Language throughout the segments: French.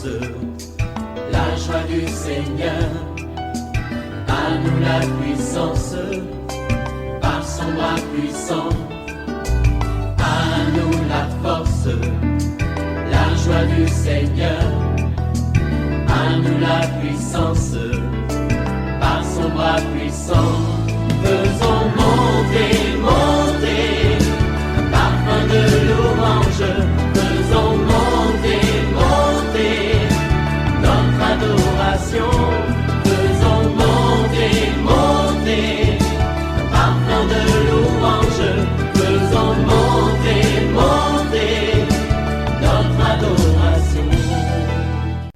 force, la joie du Seigneur. À nous la puissance, par son bras puissant. À nous la force, la joie du Seigneur. À nous la puissance, par son bras puissant. Faisons monter, monter, parfum de louange. Faisons monter, monter, notre adoration. Faisons monter, monter, parfum de louange. Faisons monter, monter, notre adoration.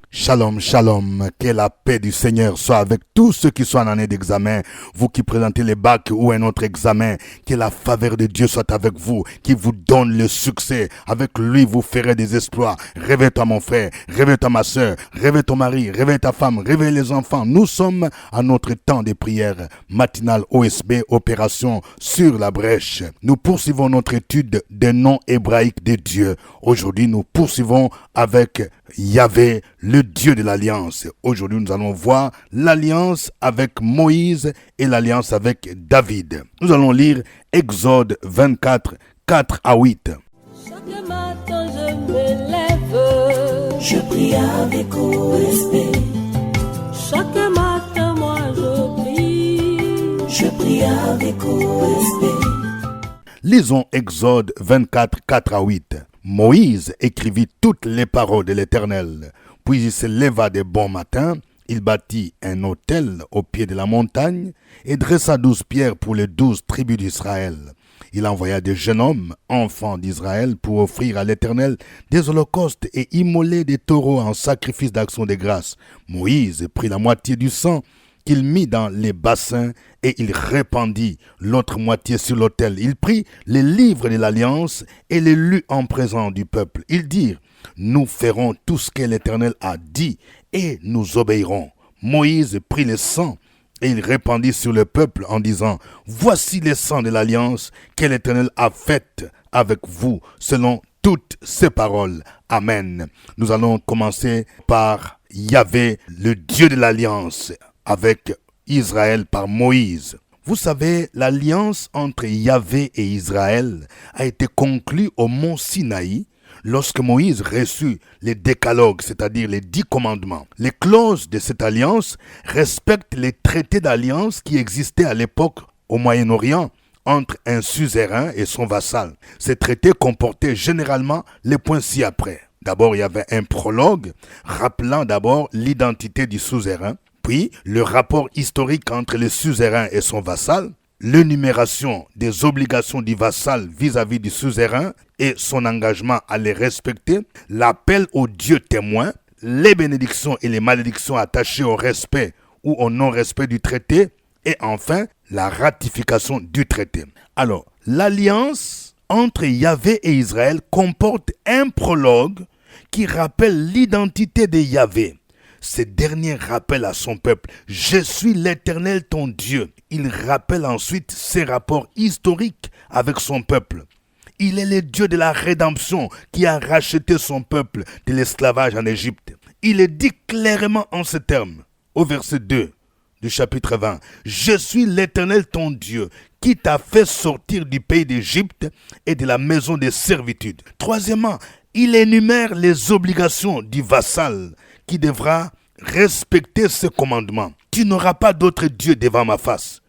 Shalom, shalom, que la paix du Seigneur soit avec tous ceux qui sont en année d'examen, vous qui présentez les bacs ou un autre examen, que la faveur de Dieu soit avec vous, qui vous donne le succès. Avec lui, vous ferez des exploits. Réveille-toi mon frère, réveille-toi ma soeur, réveille ton mari, réveille ta femme, réveille les enfants. Nous sommes à notre temps de prière matinale OSB, opération sur la brèche. Nous poursuivons notre étude des noms hébraïques de Dieu. Aujourd'hui, nous poursuivons avec Yahvé, le Dieu de l'Alliance. Aujourd'hui, nous allons voir l'alliance avec Moïse et l'alliance avec David. Nous allons lire Exode 24, 4 à 8. Chaque matin je me lève, je prie avec OSB. Chaque matin moi je prie avec OSB. Lisons Exode 24, 4 à 8. Moïse écrivit toutes les paroles de l'Éternel. Puis il se leva de bon matin, il bâtit un autel au pied de la montagne et dressa 12 pierres pour les 12 tribus d'Israël. Il envoya des jeunes hommes, enfants d'Israël, pour offrir à l'Éternel des holocaustes et immoler des taureaux en sacrifice d'action de grâce. Moïse prit la moitié du sang qu'il mit dans les bassins et il répandit l'autre moitié sur l'autel. Il prit les livres de l'Alliance et les lut en présence du peuple. Ils dirent, nous ferons tout ce que l'Éternel a dit et nous obéirons. Moïse prit le sang et il répandit sur le peuple en disant, voici le sang de l'Alliance que l'Éternel a faite avec vous selon toutes ses paroles. Amen. Nous allons commencer par Yahvé, le Dieu de l'Alliance, avec Israël par Moïse. Vous savez, l'alliance entre Yahvé et Israël a été conclue au mont Sinaï lorsque Moïse reçut les décalogues, c'est-à-dire les 10 commandements. Les clauses de cette alliance respectent les traités d'alliance qui existaient à l'époque au Moyen-Orient entre un suzerain et son vassal. Ces traités comportaient généralement les points ci-après. D'abord, il y avait un prologue rappelant d'abord l'identité du suzerain. Puis, le rapport historique entre le suzerain et son vassal, l'énumération des obligations du vassal vis-à-vis du suzerain et son engagement à les respecter, l'appel au Dieu témoin, les bénédictions et les malédictions attachées au respect ou au non-respect du traité, et enfin, la ratification du traité. Alors, l'alliance entre Yahvé et Israël comporte un prologue qui rappelle l'identité de Yahvé. Ce dernier rappelle à son peuple, « Je suis l'Éternel ton Dieu ». Il rappelle ensuite ses rapports historiques avec son peuple. Il est le Dieu de la rédemption qui a racheté son peuple de l'esclavage en Égypte. Il est dit clairement en ces termes, au verset 2 du chapitre 20. « Je suis l'Éternel ton Dieu qui t'a fait sortir du pays d'Égypte et de la maison de servitude. » Troisièmement, il énumère les obligations du vassal qui devra respecter ce commandement. Tu n'auras pas d'autre Dieu devant ma face.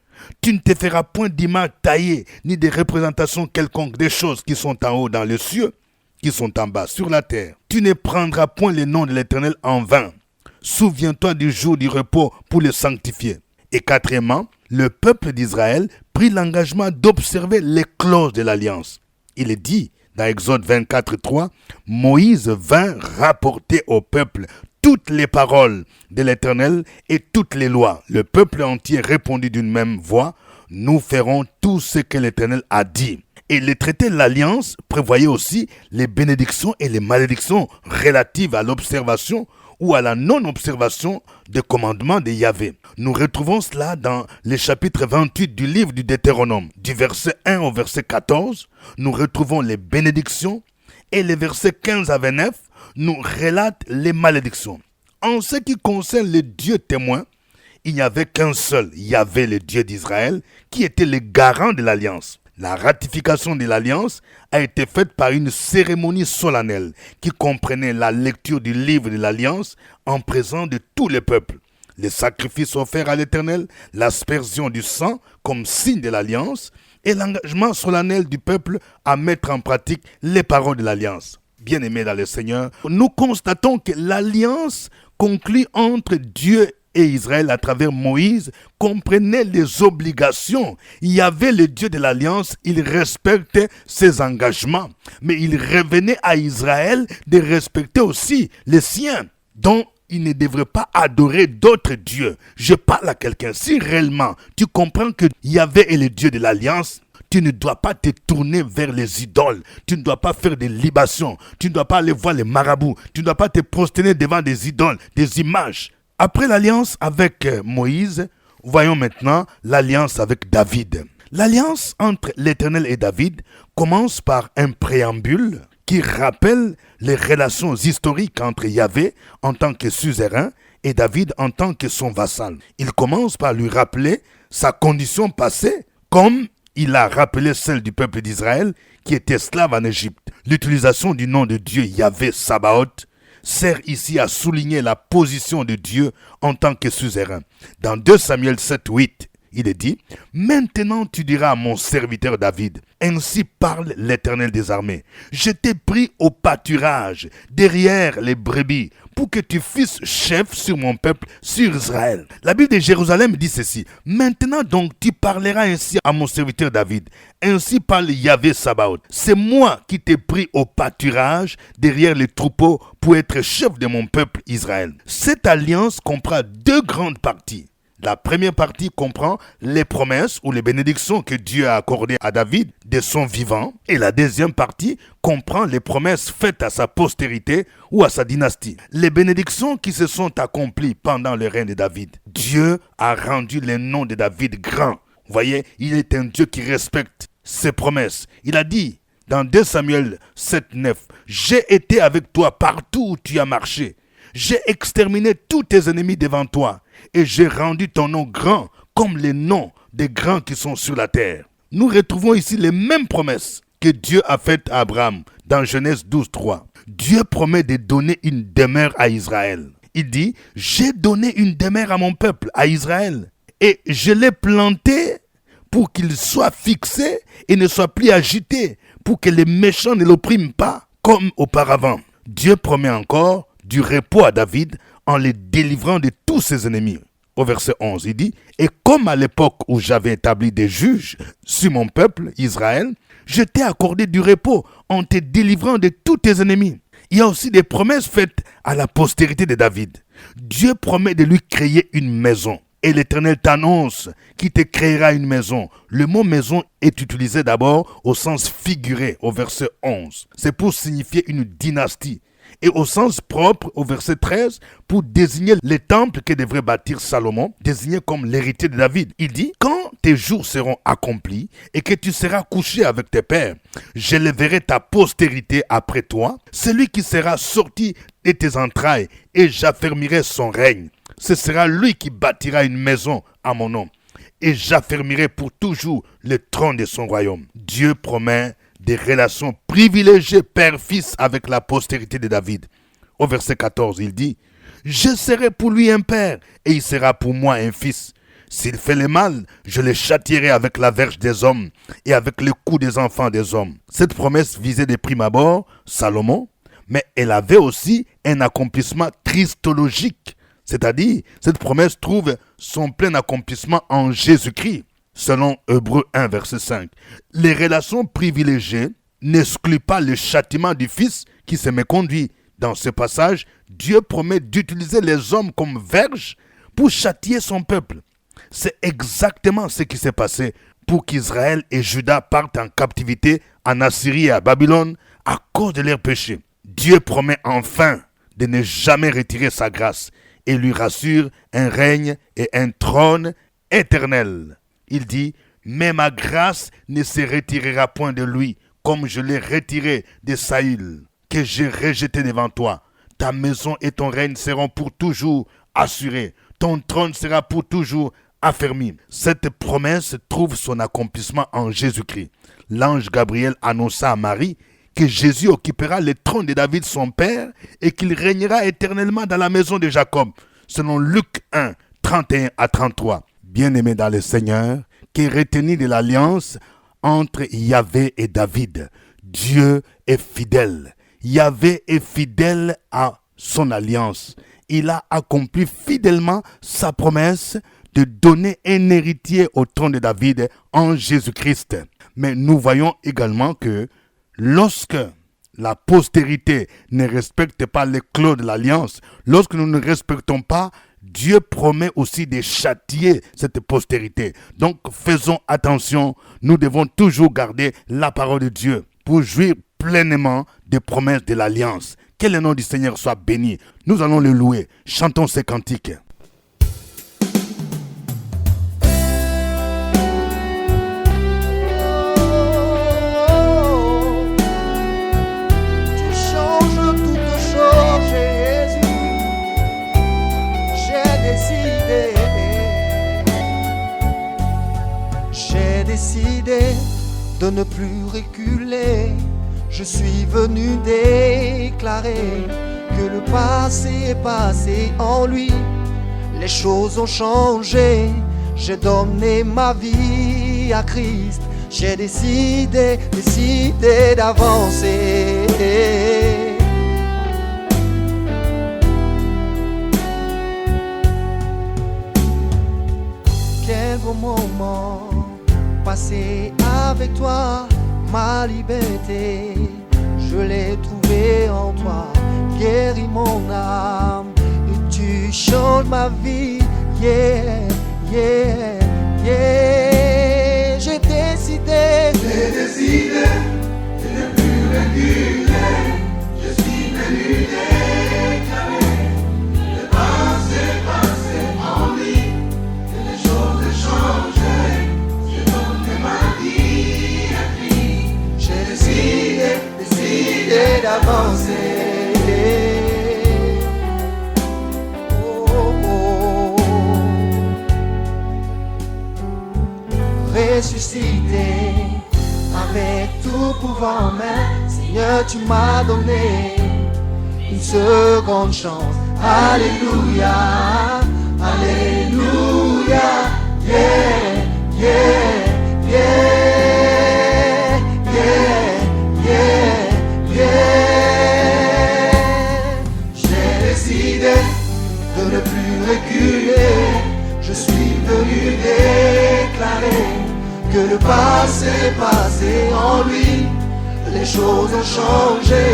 Tu ne te feras point d'image taillée, ni de représentation quelconque des choses qui sont en haut dans les cieux, qui sont en bas sur la terre. Tu ne prendras point le nom de l'Éternel en vain. Souviens-toi du jour du repos pour le sanctifier. Et quatrièmement, le peuple d'Israël prit l'engagement d'observer les clauses de l'alliance. Il est dit dans Exode 24, 3, Moïse vint rapporter au peuple toutes les paroles de l'Éternel et toutes les lois. Le peuple entier répondit d'une même voix, nous ferons tout ce que l'Éternel a dit. Et le traité de l'Alliance prévoyait aussi les bénédictions et les malédictions relatives à l'observation ou à la non-observation des commandements de Yahvé. Nous retrouvons cela dans le chapitre 28 du livre du Deutéronome. Du verset 1 au verset 14, nous retrouvons les bénédictions Et les versets 15 à 29 nous relatent les malédictions. En ce qui concerne le Dieu témoin, il n'y avait qu'un seul, Yahvé, le Dieu d'Israël, qui était le garant de l'alliance. La ratification de l'alliance a été faite par une cérémonie solennelle qui comprenait la lecture du livre de l'alliance en présence de tous les peuples, les sacrifices offerts à l'Éternel, l'aspersion du sang comme signe de l'alliance et l'engagement solennel du peuple à mettre en pratique les paroles de l'alliance. Bien-aimés dans le Seigneur, nous constatons que l'alliance conclue entre Dieu et Israël à travers Moïse comprenait les obligations. Il y avait le Dieu de l'Alliance, il respectait ses engagements. Mais il revenait à Israël de respecter aussi les siens, dont il ne devrait pas adorer d'autres dieux. Je parle à quelqu'un. Si réellement tu comprends que Yahvé est le Dieu de l'Alliance, tu ne dois pas te tourner vers les idoles. Tu ne dois pas faire des libations. Tu ne dois pas aller voir les marabouts. Tu ne dois pas te prosterner devant des idoles, des images. Après l'alliance avec Moïse, voyons maintenant l'alliance avec David. L'alliance entre l'Éternel et David commence par un préambule qui rappelle les relations historiques entre Yahvé en tant que suzerain et David en tant que son vassal. Il commence par lui rappeler sa condition passée comme il a rappelé celle du peuple d'Israël qui était esclave en Égypte. L'utilisation du nom de Dieu Yahvé Sabaoth sert ici à souligner la position de Dieu en tant que suzerain. Dans 2 Samuel 7:8, il est dit « Maintenant tu diras à mon serviteur David, ainsi parle l'Éternel des armées. Je t'ai pris au pâturage, derrière les brebis, pour que tu fasses chef sur mon peuple, sur Israël. » La Bible de Jérusalem dit ceci. « Maintenant donc tu parleras ainsi à mon serviteur David. Ainsi parle Yahvé Sabaoth. C'est moi qui t'ai pris au pâturage, derrière les troupeaux, pour être chef de mon peuple Israël. » Cette alliance comprend deux grandes parties. La première partie comprend les promesses ou les bénédictions que Dieu a accordées à David de son vivant. Et la deuxième partie comprend les promesses faites à sa postérité ou à sa dynastie. Les bénédictions qui se sont accomplies pendant le règne de David. Dieu a rendu le nom de David grand. Vous voyez, il est un Dieu qui respecte ses promesses. Il a dit dans 2 Samuel 7:9, « J'ai été avec toi partout où tu as marché. J'ai exterminé tous tes ennemis devant toi et j'ai rendu ton nom grand comme les noms des grands qui sont sur la terre. » Nous retrouvons ici les mêmes promesses que Dieu a faites à Abraham dans Genèse 12:3. Dieu promet de donner une demeure à Israël. Il dit « J'ai donné une demeure à mon peuple, à Israël, et je l'ai planté pour qu'il soit fixé et ne soit plus agité, pour que les méchants ne l'oppriment pas comme auparavant. » Dieu promet encore du repos à David en le délivrant de tous ses ennemis. Au verset 11, il dit « Et comme à l'époque où j'avais établi des juges sur mon peuple, Israël, je t'ai accordé du repos en te délivrant de tous tes ennemis. » Il y a aussi des promesses faites à la postérité de David. Dieu promet de lui créer une maison. Et l'Éternel t'annonce qu'il te créera une maison. Le mot maison est utilisé d'abord au sens figuré, au verset 11. C'est pour signifier une dynastie. Et au sens propre, au verset 13, pour désigner les temples que devrait bâtir Salomon, désigné comme l'héritier de David. Il dit, quand tes jours seront accomplis et que tu seras couché avec tes pères, j'élèverai ta postérité après toi, celui qui sera sorti de tes entrailles, et j'affermirai son règne. Ce sera lui qui bâtira une maison à mon nom, et j'affermirai pour toujours le trône de son royaume. Dieu promet des relations privilégiées père-fils avec la postérité de David. Au verset 14, il dit « Je serai pour lui un père, et il sera pour moi un fils. S'il fait le mal, je le châtierai avec la verge des hommes et avec le coup des enfants des hommes. » Cette promesse visait de prime abord Salomon, mais elle avait aussi un accomplissement christologique. C'est-à-dire, cette promesse trouve son plein accomplissement en Jésus-Christ. Selon Hébreux 1, verset 5, les relations privilégiées n'excluent pas le châtiment du Fils qui se méconduit. Dans ce passage, Dieu promet d'utiliser les hommes comme verges pour châtier son peuple. C'est exactement ce qui s'est passé pour qu'Israël et Juda partent en captivité en Assyrie et à Babylone à cause de leurs péchés. Dieu promet enfin de ne jamais retirer sa grâce et lui rassure un règne et un trône éternel. Il dit « Mais ma grâce ne se retirera point de lui, comme je l'ai retiré de Saül, que j'ai rejeté devant toi. Ta maison et ton règne seront pour toujours assurés. Ton trône sera pour toujours affermi. Cette promesse trouve son accomplissement en Jésus-Christ. L'ange Gabriel annonça à Marie que Jésus occupera le trône de David son père et qu'il régnera éternellement dans la maison de Jacob, selon Luc 1, 31 à 33. Bien-aimés dans le Seigneur, qui est retenu de l'alliance entre Yahvé et David. Dieu est fidèle. Yahvé est fidèle à son alliance. Il a accompli fidèlement sa promesse de donner un héritier au trône de David en Jésus-Christ. Mais nous voyons également que lorsque la postérité ne respecte pas les clauses de l'alliance, lorsque nous ne respectons pas, Dieu promet aussi de châtier cette postérité. Donc faisons attention, nous devons toujours garder la parole de Dieu pour jouir pleinement des promesses de l'alliance. Que le nom du Seigneur soit béni. Nous allons le louer. Chantons ces cantiques. De ne plus reculer, je suis venu déclarer que le passé est passé en lui. Les choses ont changé, j'ai donné ma vie à Christ. J'ai décidé d'avancer. Quel beau moment passé avec toi, ma liberté, je l'ai trouvée en toi, guéris mon âme, et tu changes ma vie, yeah, yeah, yeah. J'ai décidé de ne plus reculer, je suis venu déclarer, le passé en lui, que les choses ont changé. Décidé d'avancer. Oh, oh. Ressuscité avec tout pouvoir en main, Seigneur, tu m'as donné une seconde chance. Alléluia, alléluia, yeah, yeah, yeah. De ne plus reculer, je suis venu déclarer que le passé est passé en lui. Les choses ont changé,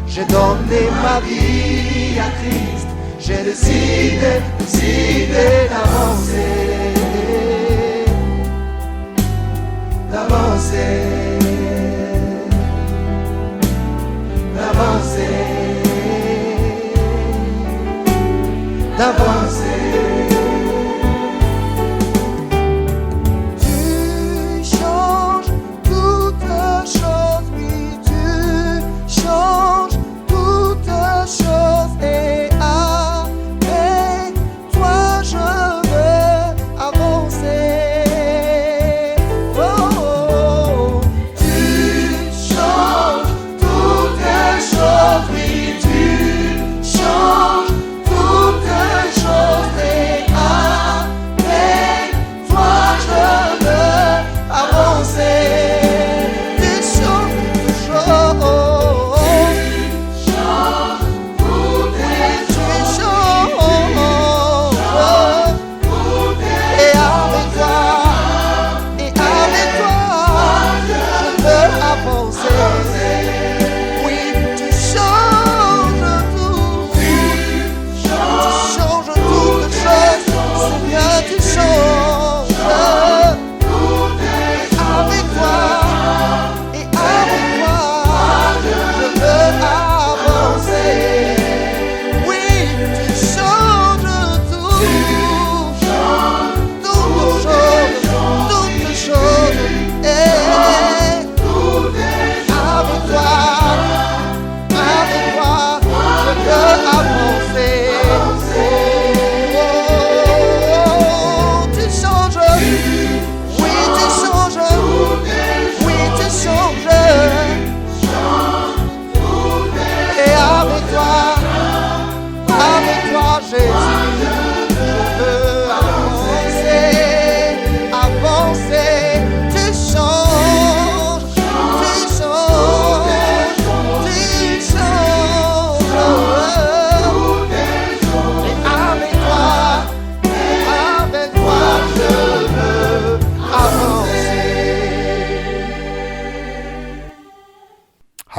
j'ai donné ma vie à Christ. J'ai décidé d'avancer, d'avancer, d'avancer. Tu changes toutes choses, oui, tu changes toutes choses, et avec toi je veux avancer. Oh, oh, oh. Tu changes toutes choses, oui, tu changes toutes choses.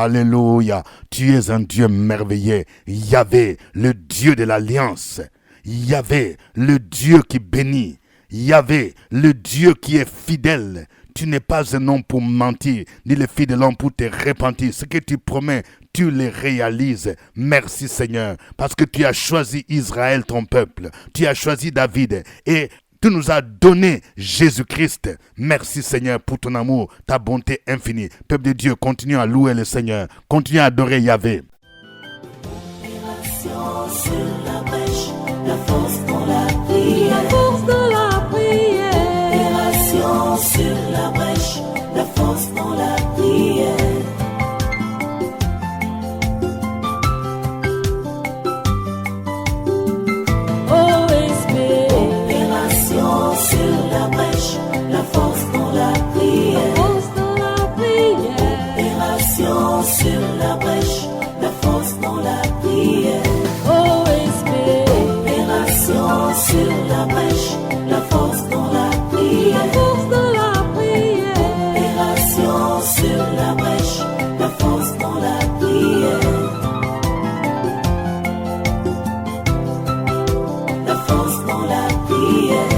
Alléluia. Tu es un Dieu merveilleux. Yahvé, le Dieu de l'alliance. Yahvé, le Dieu qui bénit. Yahvé, le Dieu qui est fidèle. Tu n'es pas un homme pour mentir, ni le fils de l'homme pour te repentir. Ce que tu promets, tu le réalises. Merci Seigneur, parce que tu as choisi Israël, ton peuple. Tu as choisi David et tu nous as donné Jésus-Christ. Merci Seigneur pour ton amour, ta bonté infinie. Peuple de Dieu, continue à louer le Seigneur. Continue à adorer Yahvé. Sur la brèche, la force dans la prière. La force dans la prière. Opération sur la brèche, la force dans la prière. OSB. Opération sur la brèche, la force dans la prière. La force dans la prière. Opération sur la brèche, la force dans la prière. Opération sur la brèche, la force dans la prière. La force dans la prière. Opération sur la brèche, la force dans la prière. La force dans la prière.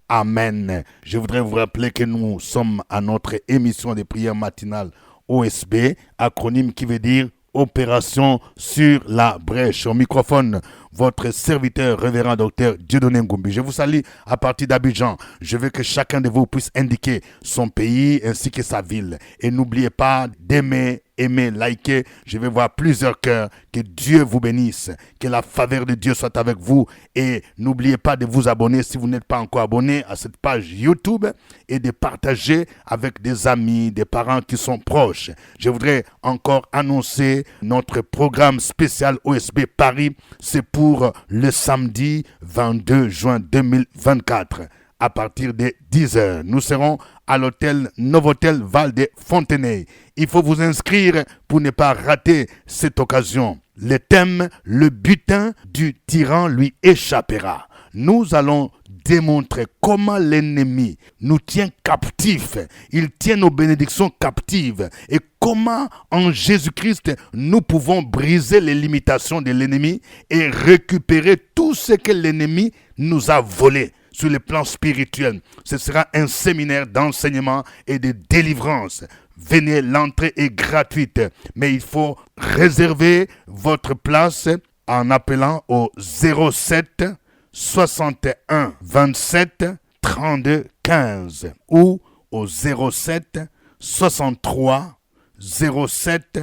Amen. Je voudrais vous rappeler que nous sommes à notre émission de prière matinale OSB, acronyme qui veut dire Opération sur la brèche. Au microphone, votre serviteur, révérend docteur Dieudonné Ngumbi. Je vous salue à partir d'Abidjan. Je veux que chacun de vous puisse indiquer son pays ainsi que sa ville. Et n'oubliez pas d'aimer, liker. Je vais voir plusieurs cœurs. Que Dieu vous bénisse. Que la faveur de Dieu soit avec vous. Et n'oubliez pas de vous abonner si vous n'êtes pas encore abonné à cette page YouTube et de partager avec des amis, des parents qui sont proches. Je voudrais encore annoncer notre programme spécial OSB Paris. C'est pour le samedi 22 juin 2024. À partir de 10h, nous serons à l'hôtel Novotel Val de Fontenay. Il faut vous inscrire pour ne pas rater cette occasion. Le thème, le butin du tyran lui échappera. Nous allons démontrer comment l'ennemi nous tient captifs. Il tient nos bénédictions captives. Et comment en Jésus-Christ nous pouvons briser les limitations de l'ennemi et récupérer tout ce que l'ennemi nous a volé. Sur le plan spirituel, ce sera un séminaire d'enseignement et de délivrance. Venez, l'entrée est gratuite, mais il faut réserver votre place en appelant au 07 61 27 32 15 ou au 07 63 07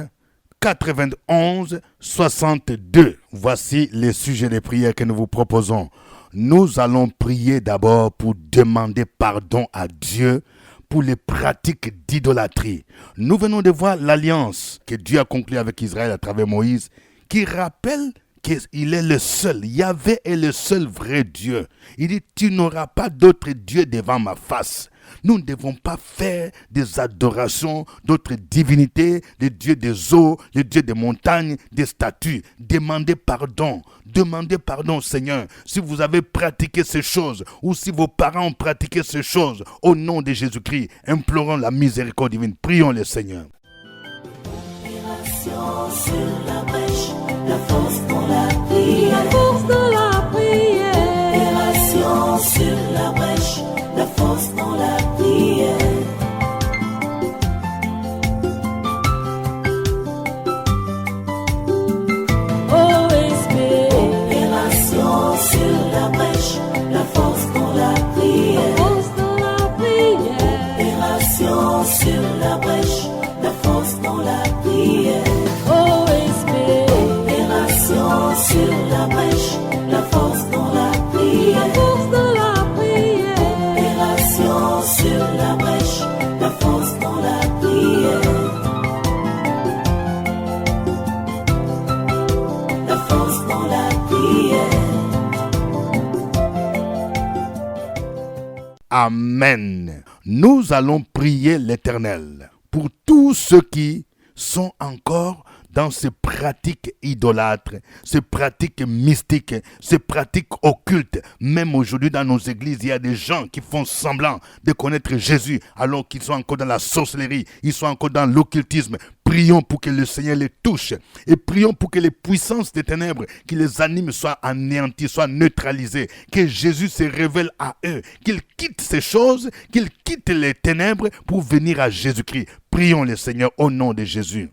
91 62. Voici les sujets de prière que nous vous proposons. Nous allons prier d'abord pour demander pardon à Dieu pour les pratiques d'idolâtrie. Nous venons de voir l'alliance que Dieu a conclue avec Israël à travers Moïse, qui rappelle qu'il est le seul. Yahvé est le seul vrai Dieu. Il dit, tu n'auras pas d'autre Dieu devant ma face. Nous ne devons pas faire des adorations d'autres divinités, des dieux des eaux, des dieux des montagnes, des statues. Demandez pardon Seigneur, si vous avez pratiqué ces choses ou si vos parents ont pratiqué ces choses, au nom de Jésus-Christ, implorons la miséricorde divine. Prions le Seigneur. Opération sur la brèche, la force dans la prière. La force dans la prière. Opération sur la brèche, la force dans la prière. OSB. Opération sur la brèche, la force dans la prière. La force dans la prière. Opération sur la brèche, la force dans la prière. OSB. Opération sur la brèche, la force dans la prière. La force dans la prière. Opération sur la brèche, la force dans la prière. La force dans la prière. Amen. Nous allons prier l'Éternel pour tous ceux qui sont encore dans ces pratiques idolâtres, ces pratiques mystiques, ces pratiques occultes. Même aujourd'hui dans nos églises, il y a des gens qui font semblant de connaître Jésus alors qu'ils sont encore dans la sorcellerie, ils sont encore dans l'occultisme. Prions pour que le Seigneur les touche et prions pour que les puissances des ténèbres qui les animent soient anéanties, soient neutralisées, que Jésus se révèle à eux, qu'ils quittent ces choses, qu'ils quittent les ténèbres pour venir à Jésus-Christ. Prions le Seigneur au nom de Jésus.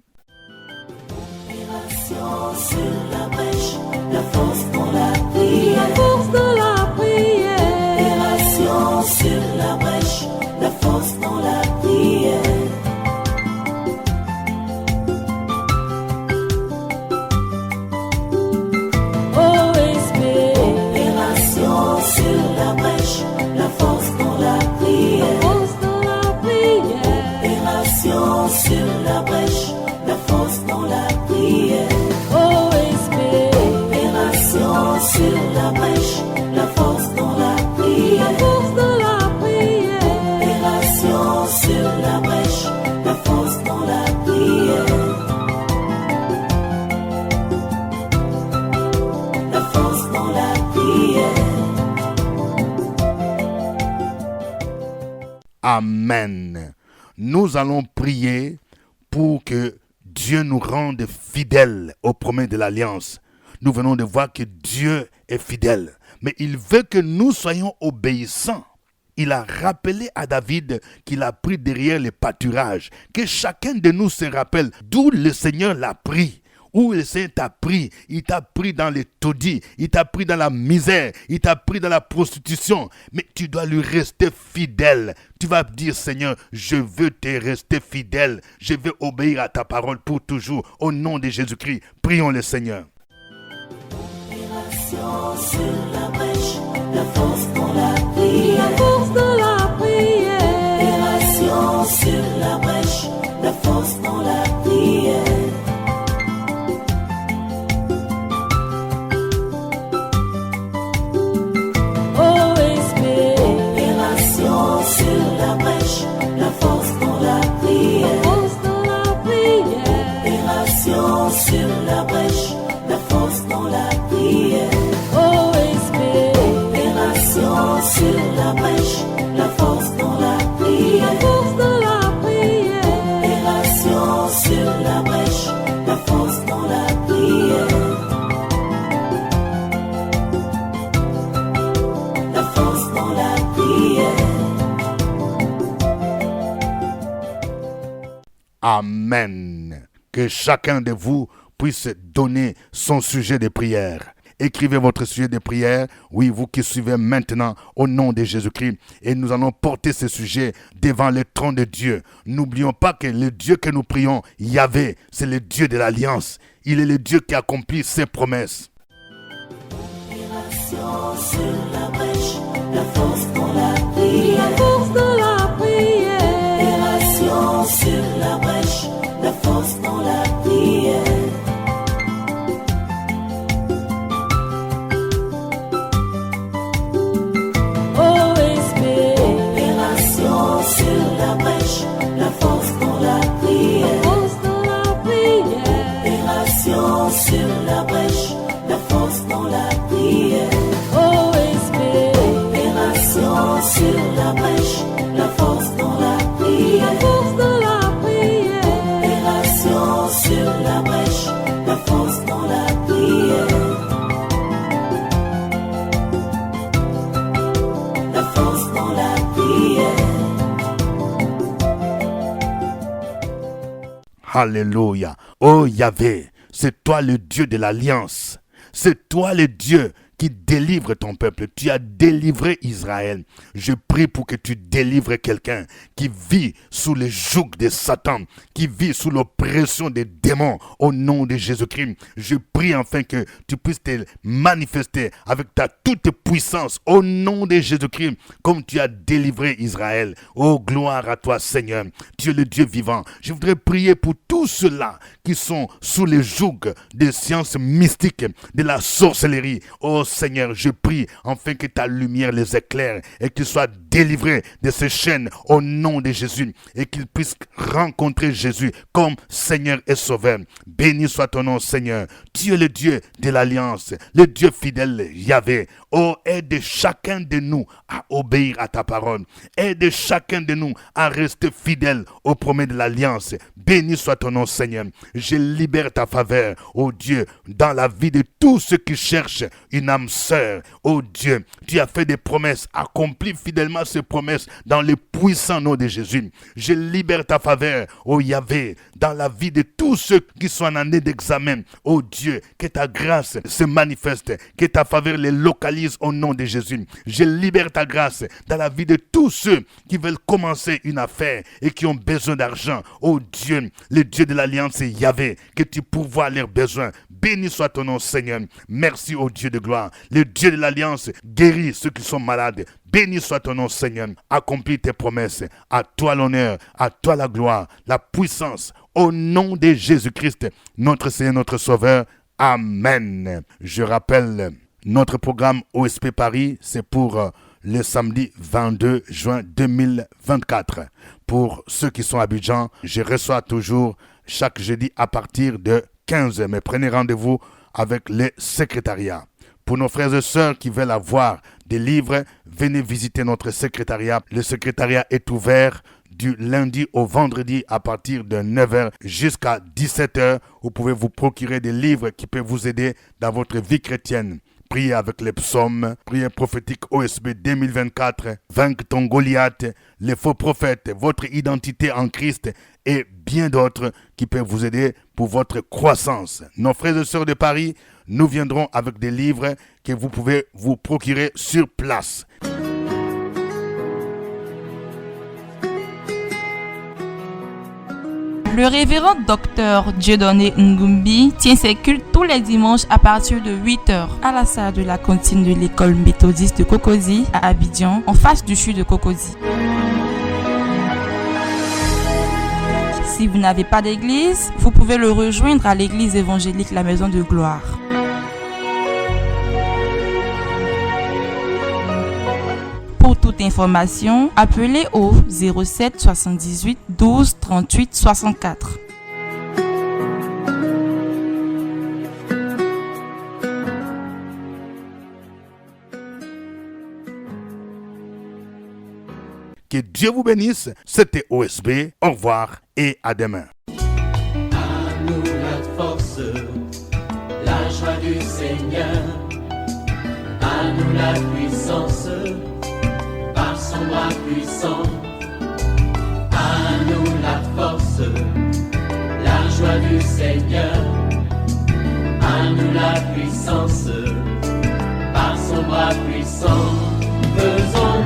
Sur la brèche, la force dans la prière, la force dans la prière. Opération sur la brèche, la force dans la prière. Opération sur la brèche, la force dans la prière, force dans la prière. Opération sur la brèche, la force dans la prière. Opération sur la brèche, la force dans la prière, la force dans la prière. Opération sur la brèche, la force dans la prière, la force dans la prière. Amen. Nous allons prier pour que Dieu nous rende fidèles aux promesses de l'Alliance. Nous venons de voir que Dieu est fidèle, mais il veut que nous soyons obéissants. Il a rappelé à David qu'il a pris derrière les pâturages, que chacun de nous se rappelle d'où le Seigneur l'a pris. Où le Seigneur t'a pris, il t'a pris dans les taudis, il t'a pris dans la misère, il t'a pris dans la prostitution. Mais tu dois lui rester fidèle. Tu vas dire, Seigneur, je veux te rester fidèle. Je veux obéir à ta parole pour toujours. Au nom de Jésus-Christ, prions le Seigneur. Opération sur la brèche, la force dans la prière, la force dans la prière. Opération sur la brèche, la force dans la prière. Opération sur la brèche, la force dans la prière, force dans la prière. Opération sur la brèche, la force dans la prière. Opération sur la brèche, la force dans la prière, la force dans la prière. Opération sur la brèche, la force dans la prière, la force dans la prière. Amen. Que chacun de vous puisse donner son sujet de prière. Écrivez votre sujet de prière, oui, vous qui suivez maintenant au nom de Jésus-Christ. Et nous allons porter ce sujet devant le trône de Dieu. N'oublions pas que le Dieu que nous prions, Yahvé, c'est le Dieu de l'Alliance. Il est le Dieu qui accomplit ses promesses. Opération sur la brèche, la force dans la prière, la force dans la prière. Opération sur la brèche, la force dans la prière. Opération sur la brèche, la force dans la prière, force dans la prière. Opération sur la brèche, la force dans la prière. Opération sur la brèche, la force dans la prière, la force dans la prière. Opération sur la brèche, la force dans la prière, la force dans la prière. Alléluia. Oh Yahvé, c'est toi le Dieu de l'Alliance. C'est toi le Dieu qui délivre ton peuple. Tu as délivré Israël. Je prie pour que tu délivres quelqu'un qui vit sous le joug de Satan, qui vit sous l'oppression des démons. Au nom de Jésus-Christ, je prie enfin que tu puisses te manifester avec ta toute puissance. Au nom de Jésus-Christ, comme tu as délivré Israël. Oh, gloire à toi, Seigneur. Tu es le Dieu vivant. Je voudrais prier pour tous ceux-là qui sont sous le joug des sciences mystiques, de la sorcellerie. Oh Seigneur, je prie afin que ta lumière les éclaire et qu'ils soient délivrés de ces chaînes au nom de Jésus et qu'ils puissent rencontrer Jésus comme Seigneur et Sauveur. Béni soit ton nom, Seigneur. Tu es le Dieu de l'alliance, le Dieu fidèle, Yahvé. Oh, aide chacun de nous à obéir à ta parole. Aide chacun de nous à rester fidèle aux promesses de l'alliance. Béni soit ton nom, Seigneur. Je libère ta faveur, oh Dieu, dans la vie de tous ceux qui cherchent une âme sœur. Oh Dieu, tu as fait des promesses. Accomplis fidèlement ces promesses dans le puissant nom de Jésus. Je libère ta faveur, oh Yahvé, dans la vie de tous ceux qui sont en année d'examen. Oh Dieu, que ta grâce se manifeste, que ta faveur les localise au nom de Jésus. Je libère ta grâce dans la vie de tous ceux qui veulent commencer une affaire et qui ont besoin d'argent. Oh Dieu, le Dieu de l'alliance est Yahvé, que tu pourvois leurs besoins. Béni soit ton nom, Seigneur. Merci au Dieu de gloire. Le Dieu de l'alliance guérit ceux qui sont malades. Béni soit ton nom, Seigneur. Accomplis tes promesses. À toi l'honneur, à toi la gloire, la puissance. Au nom de Jésus-Christ, notre Seigneur, notre Sauveur. Amen. Je rappelle notre programme OSP Paris, c'est pour le samedi 22 juin 2024. Pour ceux qui sont à Abidjan, je reçois toujours chaque jeudi à partir de 15h. Mais prenez rendez-vous avec le secrétariat. Pour nos frères et sœurs qui veulent avoir des livres, venez visiter notre secrétariat. Le secrétariat est ouvert du lundi au vendredi à partir de 9h jusqu'à 17h. Vous pouvez vous procurer des livres qui peuvent vous aider dans votre vie chrétienne. Priez avec les psaumes, prière prophétique OSB 2024, vaincre ton Goliath, les faux prophètes, votre identité en Christ et bien d'autres qui peuvent vous aider pour votre croissance. Nos frères et sœurs de Paris, nous viendrons avec des livres que vous pouvez vous procurer sur place. Le révérend docteur Dieudonné Ngumbi tient ses cultes tous les dimanches à partir de 8h à la salle de la cantine de l'école méthodiste de Cocody à Abidjan, en face du CHU de Cocody. Si vous n'avez pas d'église, vous pouvez le rejoindre à l'église évangélique La Maison de Gloire. Pour toute information, appelez au 07 78 12 38 64. Que Dieu vous bénisse. C'était OSB. Au revoir et à demain. À nous la force, la joie du Seigneur. À nous la puissance, par son bras puissant. À nous la force, la joie du Seigneur. À nous la puissance, par son bras puissant. Faisons